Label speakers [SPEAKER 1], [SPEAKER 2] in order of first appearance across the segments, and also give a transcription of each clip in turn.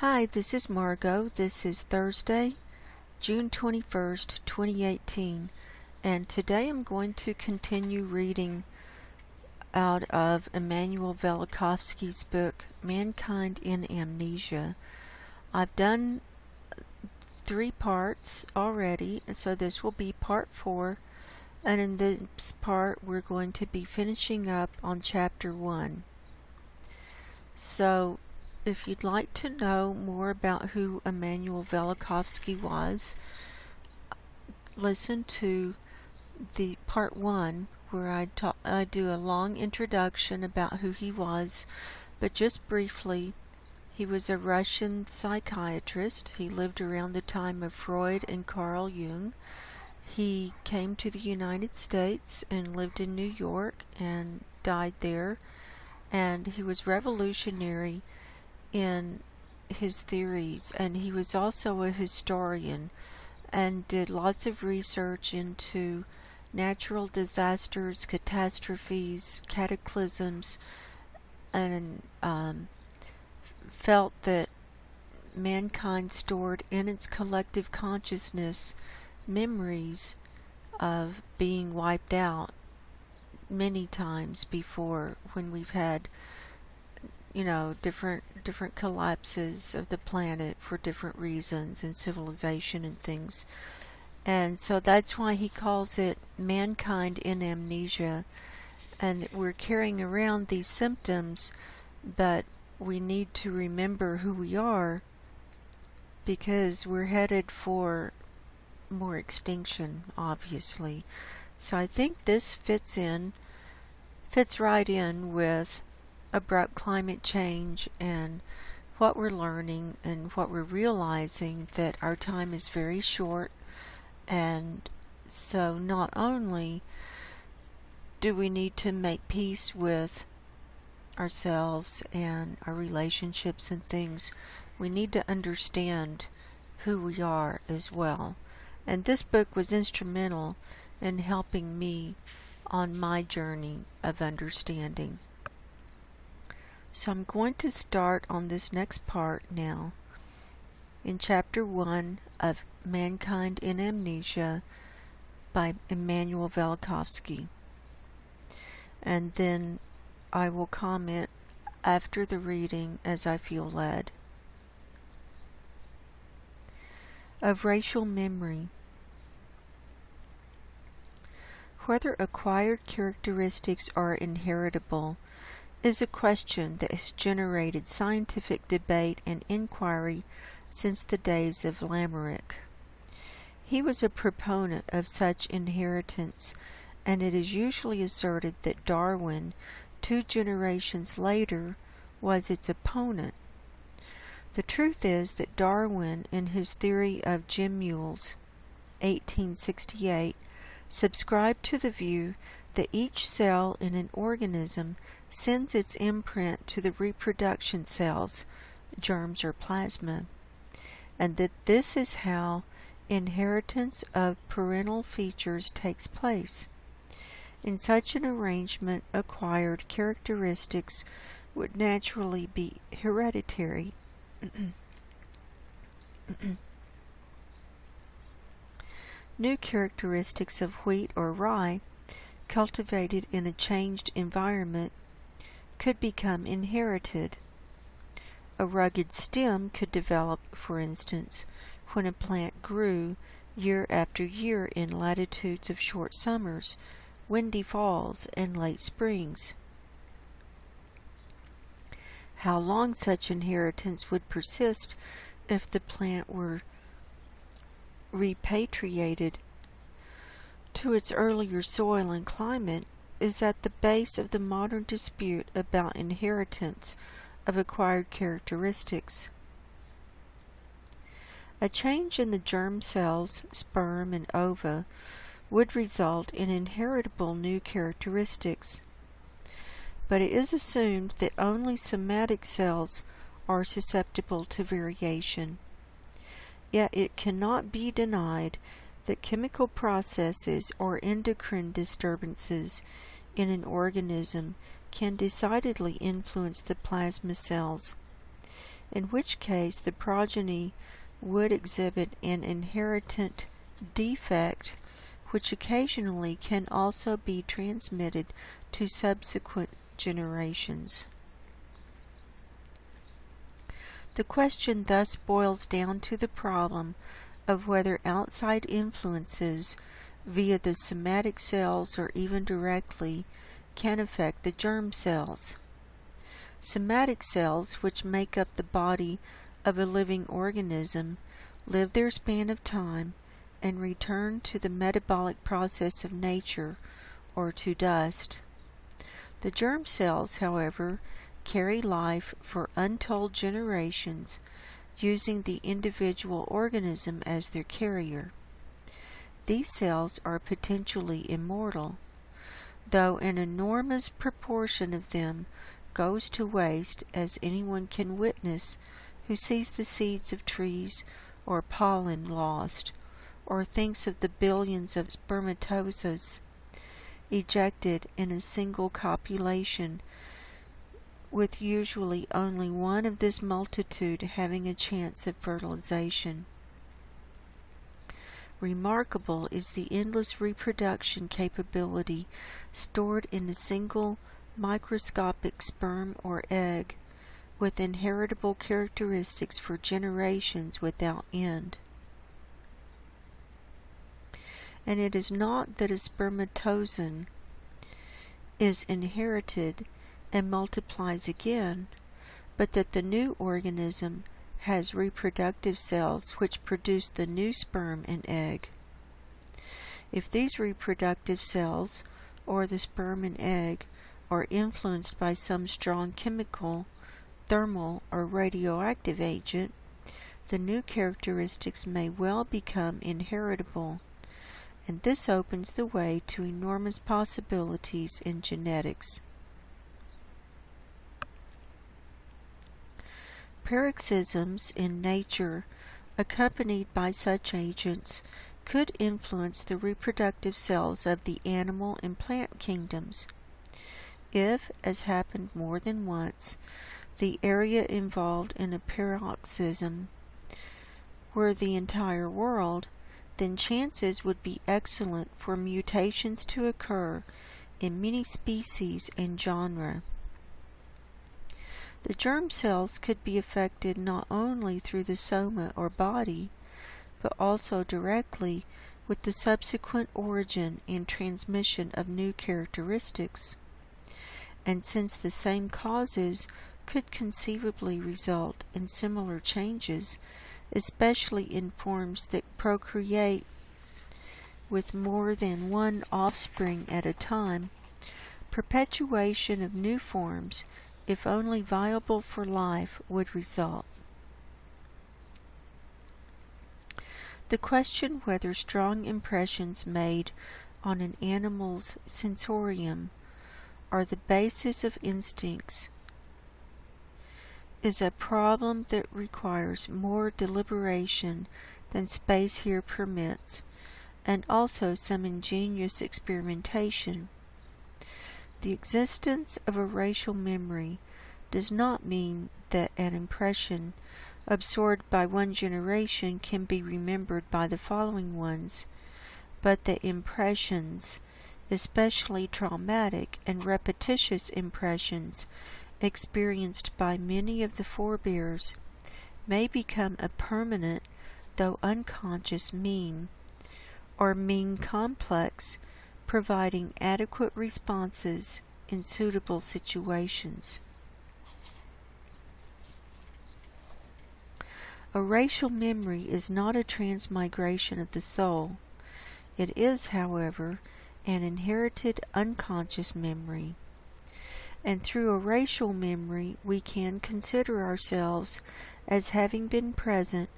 [SPEAKER 1] Hi, this is Margo. This is Thursday, June 21st, 2018, and today I'm going to continue reading out of Immanuel Velikovsky's book, Mankind in Amnesia. I've done 3 parts already, so this will be part 4, and in this part we're going to be finishing up on chapter 1. So, if you'd like to know more about who Immanuel Velikovsky was, listen to the part 1 where I do a long introduction about who he was, but just briefly, he was a Russian psychiatrist. He lived around the time of Freud and Carl Jung. He came to the United States and lived in New York and died there, and he was revolutionary in his theories, and he was also a historian and did lots of research into natural disasters, catastrophes, cataclysms, and felt that mankind stored in its collective consciousness memories of being wiped out many times before, when we've had different collapses of the planet for different reasons, and civilization and things. And so that's why he calls it Mankind in Amnesia. And we're carrying around these symptoms, but we need to remember who we are, because we're headed for more extinction, obviously. So I think this fits right in with abrupt climate change and what we're learning and what we're realizing, that our time is very short. And so not only do we need to make peace with ourselves and our relationships and things, we need to understand who we are as well. And this book was instrumental in helping me on my journey of understanding. So I'm going to start on this next part now, in chapter 1 of Mankind in Amnesia by Immanuel Velikovsky. And then I will comment after the reading as I feel led. Of racial memory. Whether acquired characteristics are inheritable is a question that has generated scientific debate and inquiry since the days of Lamerick. He was a proponent of such inheritance, and it is usually asserted that Darwin, 2 generations later, was its opponent. The truth is that Darwin, in his theory of gemmules, 1868, subscribed to the view that each cell in an organism sends its imprint to the reproduction cells, germs or plasma, and that this is how inheritance of parental features takes place. In such an arrangement, acquired characteristics would naturally be hereditary. New characteristics of wheat or rye, cultivated in a changed environment, could become inherited. A rugged stem could develop, for instance, when a plant grew year after year in latitudes of short summers, windy falls, and late springs. How long such inheritance would persist if the plant were repatriated to its earlier soil and climate is at the base of the modern dispute about inheritance of acquired characteristics. A change in the germ cells, sperm and ova, would result in inheritable new characteristics. But it is assumed that only somatic cells are susceptible to variation. Yet it cannot be denied that chemical processes or endocrine disturbances in an organism can decidedly influence the plasma cells. in which case the progeny would exhibit an inheritant defect which occasionally can also be transmitted to subsequent generations. The question thus boils down to the problem of whether outside influences, via the somatic cells or even directly, can affect the germ cells. Somatic cells, which make up the body of a living organism, live their span of time and return to the metabolic process of nature or to dust. The germ cells, however, carry life for untold generations, using the individual organism as their carrier. These cells are potentially immortal, though an enormous proportion of them goes to waste, as anyone can witness who sees the seeds of trees or pollen lost, or thinks of the billions of spermatozoas ejected in a single copulation, with usually only one of this multitude having a chance of fertilization. Remarkable is the endless reproduction capability stored in a single microscopic sperm or egg, with inheritable characteristics for generations without end. And it is not that a spermatozoon is inherited and multiplies again, but that the new organism has reproductive cells which produce the new sperm and egg. If these reproductive cells, or the sperm and egg, are influenced by some strong chemical, thermal, or radioactive agent, the new characteristics may well become inheritable, and this opens the way to enormous possibilities in genetics. Paroxysms in nature, accompanied by such agents, could influence the reproductive cells of the animal and plant kingdoms. If, as happened more than once, the area involved in a paroxysm were the entire world, then chances would be excellent for mutations to occur in many species and genera. The germ cells could be affected not only through the soma or body, but also directly with the subsequent origin and transmission of new characteristics. And since the same causes could conceivably result in similar changes, especially in forms that procreate with more than one offspring at a time, perpetuation of new forms, if only viable for life, would result. The question whether strong impressions made on an animal's sensorium are the basis of instincts is a problem that requires more deliberation than space here permits, and also some ingenious experimentation. The existence of a racial memory does not mean that an impression absorbed by one generation can be remembered by the following ones, but that impressions, especially traumatic and repetitious impressions, experienced by many of the forebears, may become a permanent, though unconscious, meme, or meme complex, providing adequate responses in suitable situations. A racial memory is not a transmigration of the soul. It is, however, an inherited unconscious memory. And through a racial memory we can consider ourselves as having been present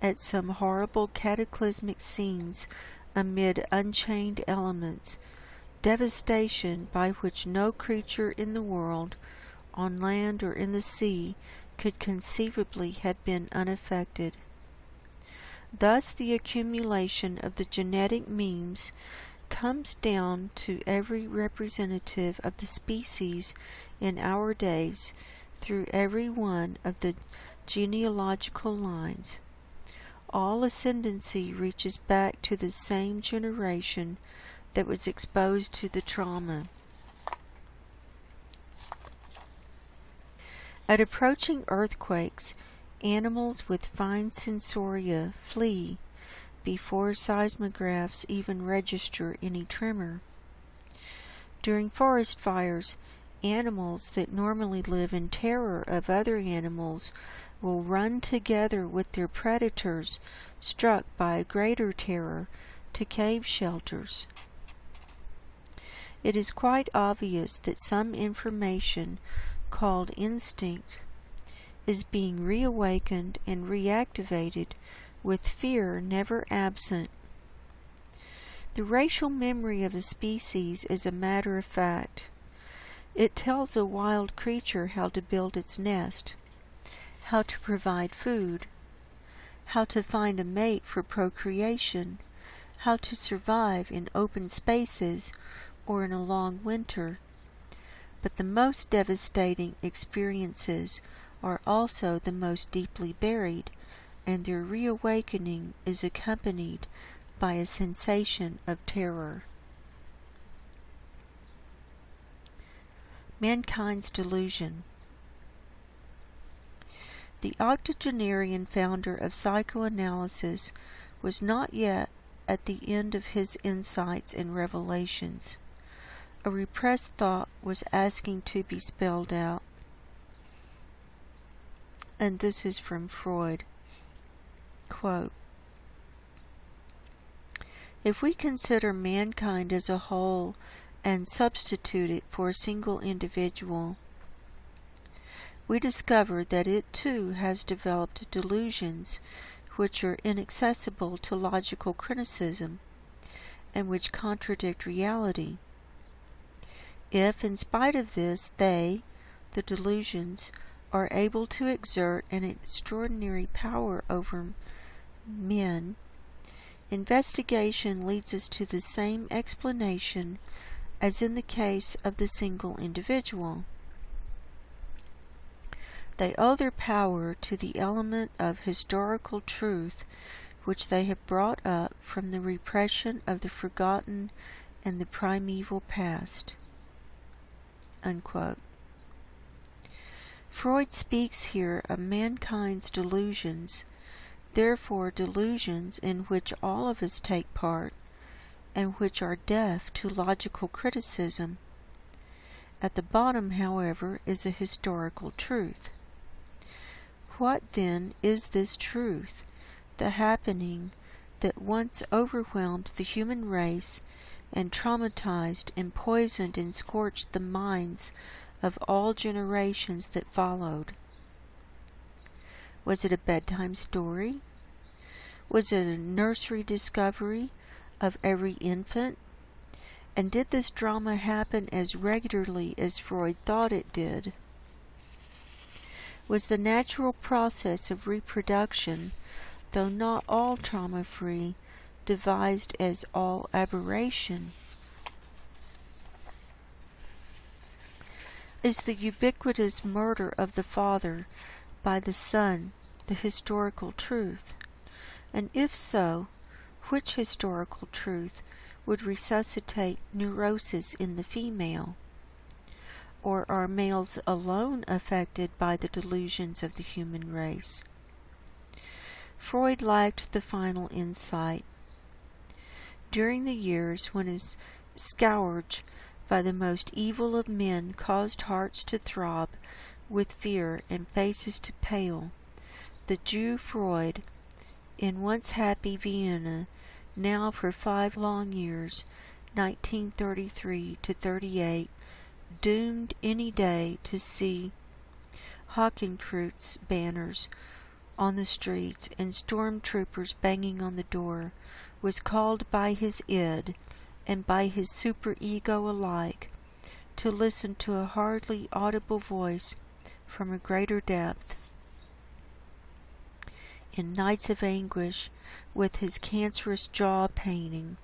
[SPEAKER 1] at some horrible cataclysmic scenes amid unchained elements, devastation by which no creature in the world, on land or in the sea, could conceivably have been unaffected. Thus the accumulation of the genetic memes comes down to every representative of the species in our days through every one of the genealogical lines. All ascendancy reaches back to the same generation that was exposed to the trauma. At approaching earthquakes, animals with fine sensoria flee before seismographs even register any tremor. During forest fires, animals that normally live in terror of other animals will run together with their predators struck by a greater terror to cave shelters. It is quite obvious that some information called instinct is being reawakened and reactivated with fear never absent. The racial memory of a species is a matter of fact. It tells a wild creature how to build its nest, how to provide food, how to find a mate for procreation, how to survive in open spaces or in a long winter. But the most devastating experiences are also the most deeply buried, and their reawakening is accompanied by a sensation of terror. Mankind's delusion. The octogenarian founder of psychoanalysis was not yet at the end of his insights and revelations. A repressed thought was asking to be spelled out. And this is from Freud. Quote, "If we consider mankind as a whole and substitute it for a single individual, we discover that it too has developed delusions which are inaccessible to logical criticism and which contradict reality. If, in spite of this, they, the delusions, are able to exert an extraordinary power over men, investigation leads us to the same explanation as in the case of the single individual. They owe their power to the element of historical truth which they have brought up from the repression of the forgotten and the primeval past." Unquote. Freud speaks here of mankind's delusions, therefore delusions in which all of us take part, and which are deaf to logical criticism. At the bottom, however, is a historical truth. What, then, is this truth, the happening that once overwhelmed the human race and traumatized and poisoned and scorched the minds of all generations that followed? Was it a bedtime story? Was it a nursery discovery of every infant? And did this drama happen as regularly as Freud thought it did? Was the natural process of reproduction, though not all trauma-free, devised as all aberration? Is the ubiquitous murder of the father by the son the historical truth? And if so, which historical truth would resuscitate neurosis in the female? Or are males alone affected by the delusions of the human race? Freud lacked the final insight. During the years when his scourge by the most evil of men caused hearts to throb with fear and faces to pale, the Jew Freud, in once happy Vienna, now for 5 long years, 1933 to 38, doomed any day to see Hakenkreuz banners on the streets and stormtroopers banging on the door, was called by his id and by his superego alike to listen to a hardly audible voice from a greater depth. In nights of anguish, with his cancerous jaw paining,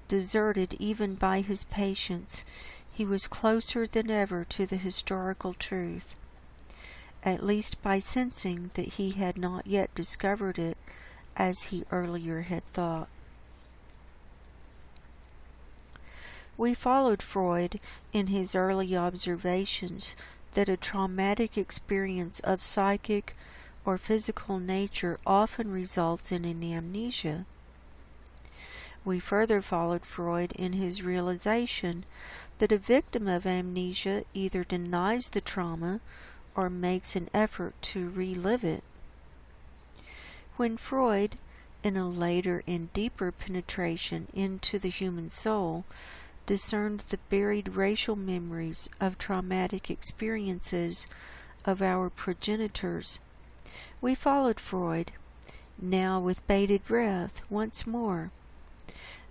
[SPEAKER 1] deserted even by his patients, he was closer than ever to the historical truth. at least by sensing that he had not yet discovered it as he earlier had thought. We followed Freud in his early observations that a traumatic experience of psychic or physical nature often results in an amnesia. We further followed Freud in his realization that a victim of amnesia either denies the trauma or makes an effort to relive it. When Freud, in a later and deeper penetration into the human soul, discerned the buried racial memories of traumatic experiences of our progenitors, we followed Freud, now with bated breath, once more.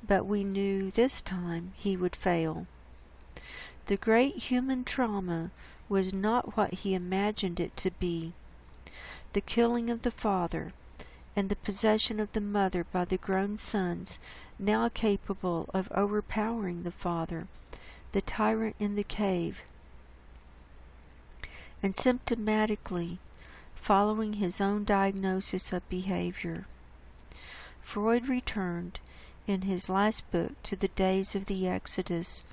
[SPEAKER 1] But we knew this time he would fail. The great human trauma was not what he imagined it to be. The killing of the father, and the possession of the mother by the grown sons, now capable of overpowering the father, the tyrant in the cave, and symptomatically following his own diagnosis of behavior. Freud returned in his last book to the days of the Exodus,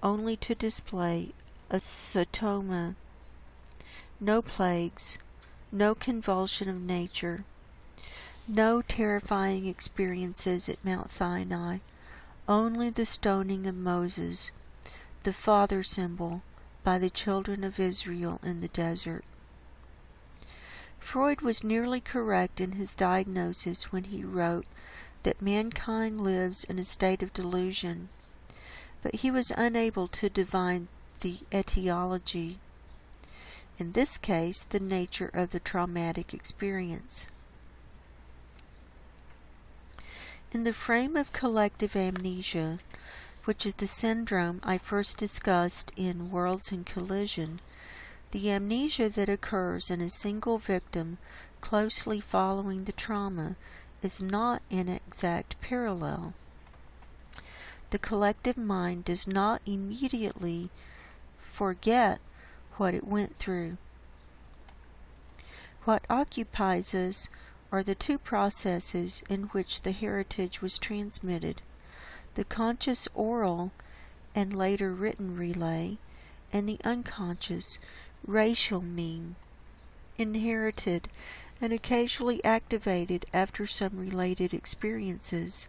[SPEAKER 1] only to display a sotoma, no plagues, no convulsion of nature, no terrifying experiences at Mount Sinai, only the stoning of Moses, the father symbol, by the children of Israel in the desert. Freud was nearly correct in his diagnosis when he wrote that mankind lives in a state of delusion, but he was unable to divine the etiology, in this case the nature of the traumatic experience. In the frame of collective amnesia, which is the syndrome I first discussed in Worlds in Collision, the amnesia that occurs in a single victim closely following the trauma is not an exact parallel. The collective mind does not immediately forget what it went through. What occupies us are the two processes in which the heritage was transmitted, the conscious oral and later written relay, and the unconscious racial meme, inherited and occasionally activated after some related experiences.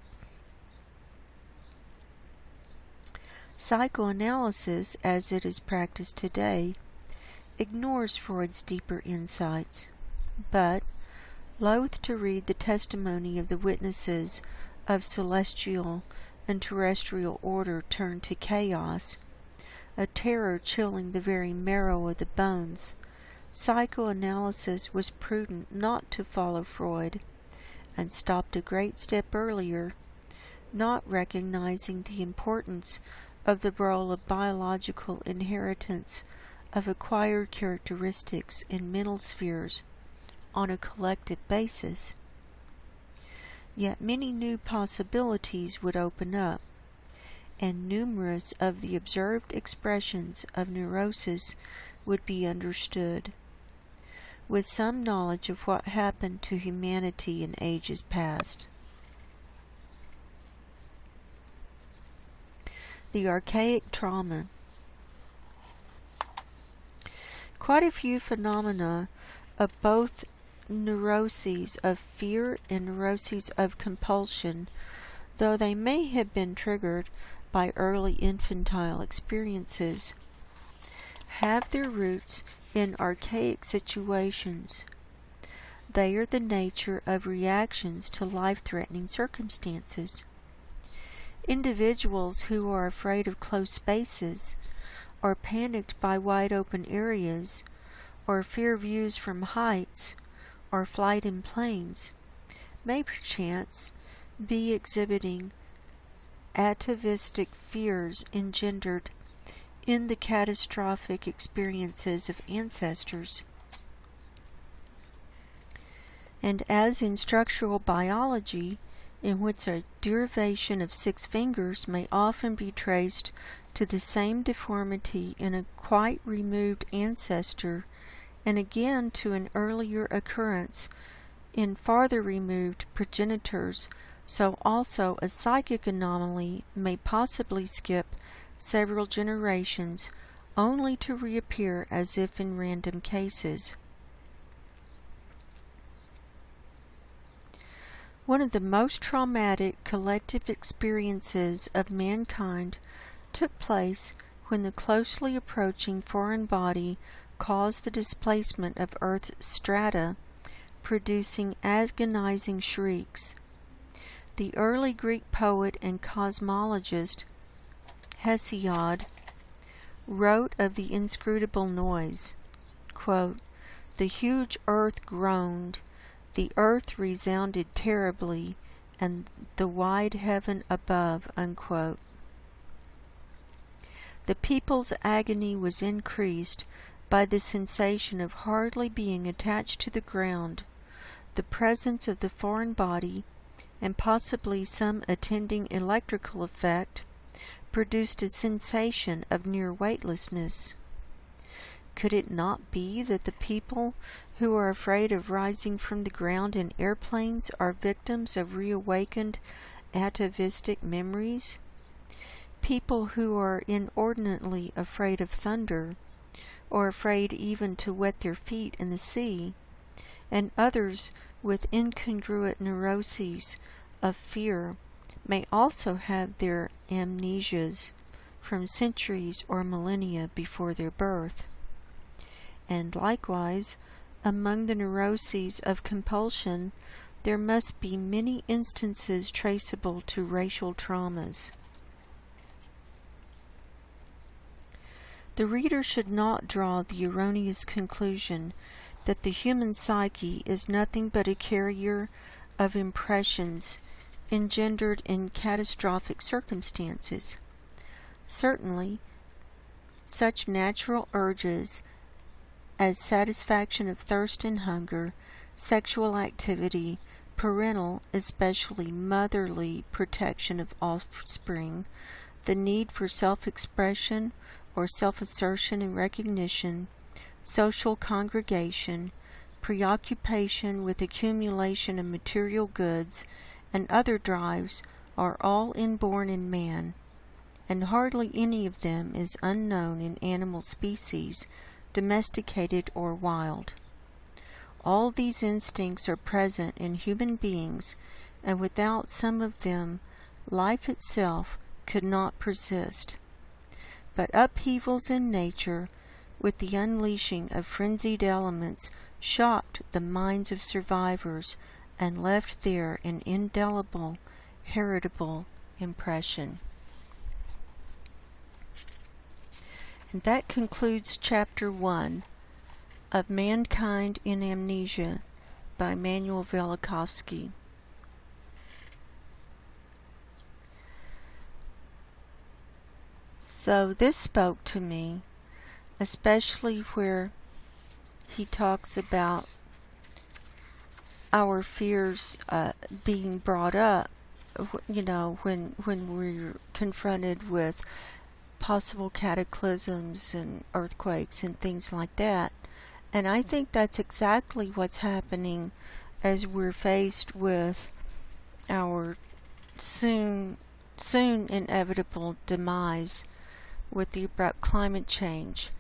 [SPEAKER 1] Psychoanalysis, as it is practiced today, ignores Freud's deeper insights, but, loath to read the testimony of the witnesses of celestial and terrestrial order turned to chaos, a terror chilling the very marrow of the bones, psychoanalysis was prudent not to follow Freud, and stopped a great step earlier, not recognizing the importance of the role of biological inheritance of acquired characteristics in mental spheres on a collective basis. Yet many new possibilities would open up, and numerous of the observed expressions of neurosis would be understood, with some knowledge of what happened to humanity in ages past. The Archaic Trauma. Quite a few phenomena of both neuroses of fear and neuroses of compulsion, though they may have been triggered by early infantile experiences, have their roots in archaic situations. They are the nature of reactions to life-threatening circumstances. Individuals who are afraid of close spaces, or panicked by wide-open areas, or fear views from heights, or flight in planes, may perchance be exhibiting atavistic fears engendered in the catastrophic experiences of ancestors. And as in structural biology, in which a derivation of 6 fingers may often be traced to the same deformity in a quite removed ancestor and again to an earlier occurrence in farther removed progenitors, so also a psychic anomaly may possibly skip several generations only to reappear as if in random cases. One of the most traumatic collective experiences of mankind took place when the closely approaching foreign body caused the displacement of Earth's strata, producing agonizing shrieks. The early Greek poet and cosmologist Hesiod wrote of the inscrutable noise, quote, "The huge earth groaned, the earth resounded terribly, and the wide heaven above," unquote. The people's agony was increased by the sensation of hardly being attached to the ground. The presence of the foreign body, and possibly some attending electrical effect, produced a sensation of near weightlessness. Could it not be that the people who are afraid of rising from the ground in airplanes are victims of reawakened atavistic memories? People who are inordinately afraid of thunder, or afraid even to wet their feet in the sea, and others with incongruent neuroses of fear may also have their amnesias from centuries or millennia before their birth. And likewise, among the neuroses of compulsion, there must be many instances traceable to racial traumas. The reader should not draw the erroneous conclusion that the human psyche is nothing but a carrier of impressions engendered in catastrophic circumstances. Certainly, such natural urges as satisfaction of thirst and hunger, sexual activity, parental, especially motherly protection of offspring, the need for self-expression or self-assertion and recognition, social congregation, preoccupation with accumulation of material goods, and other drives are all inborn in man, and hardly any of them is unknown in animal species, domesticated or wild. All these instincts are present in human beings, and without some of them, life itself could not persist. But upheavals in nature, with the unleashing of frenzied elements, shocked the minds of survivors and left there an indelible, heritable impression. And that concludes Chapter 1 of Mankind in Amnesia by Immanuel Velikovsky. So this spoke to me, especially where he talks about our fears being brought up, when we're confronted with possible cataclysms and earthquakes and things like that. And I think that's exactly what's happening as we're faced with our soon inevitable demise with the abrupt climate change.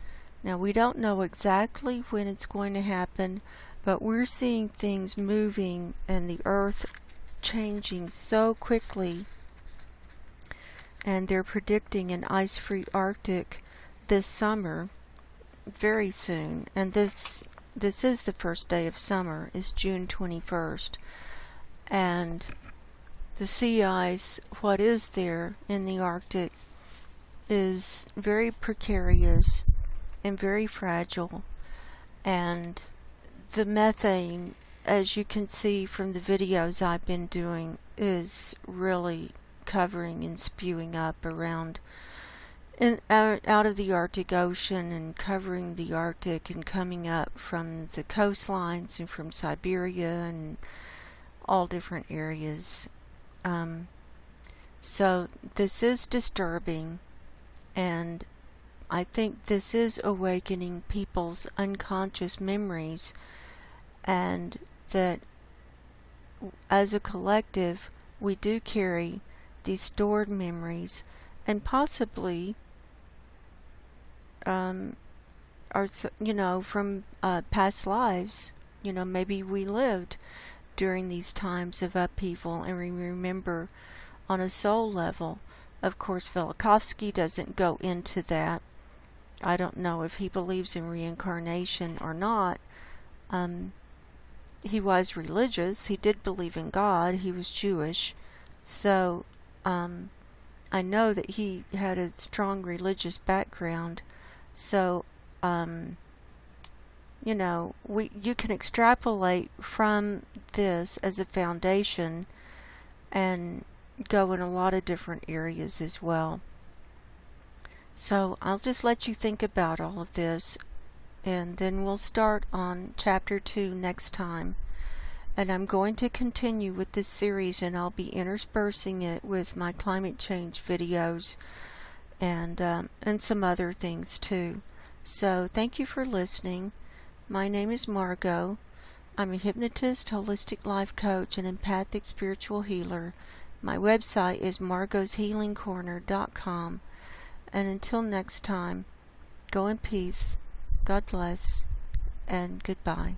[SPEAKER 1] Now, we don't know exactly when it's going to happen, but we're seeing things moving and the earth changing so quickly, and they're predicting an ice-free Arctic this summer, very soon. And this is the first day of summer, is June 21st. And the sea ice, what is there in the Arctic, is very precarious and very fragile. And the methane, as you can see from the videos I've been doing, is really covering and spewing up around and out of the Arctic Ocean and covering the Arctic and coming up from the coastlines and from Siberia and all different areas. So this is disturbing, and I think this is awakening people's unconscious memories, and that as a collective we do carry these stored memories, and possibly are, from past lives. Maybe we lived during these times of upheaval and we remember on a soul level. Of course, Velikovsky doesn't go into that. I don't know if he believes in reincarnation or not. He was religious. He did believe in God. He was Jewish. So I know that he had a strong religious background. So you can extrapolate from this as a foundation and go in a lot of different areas as well. So I'll just let you think about all of this, and then we'll start on chapter 2 next time. And I'm going to continue with this series, and I'll be interspersing it with my climate change videos and some other things too. So thank you for listening. My name is Margo. I'm a hypnotist, holistic life coach, and empathic spiritual healer. My website is margoshealingcorner.com. And until next time, go in peace, God bless, and goodbye.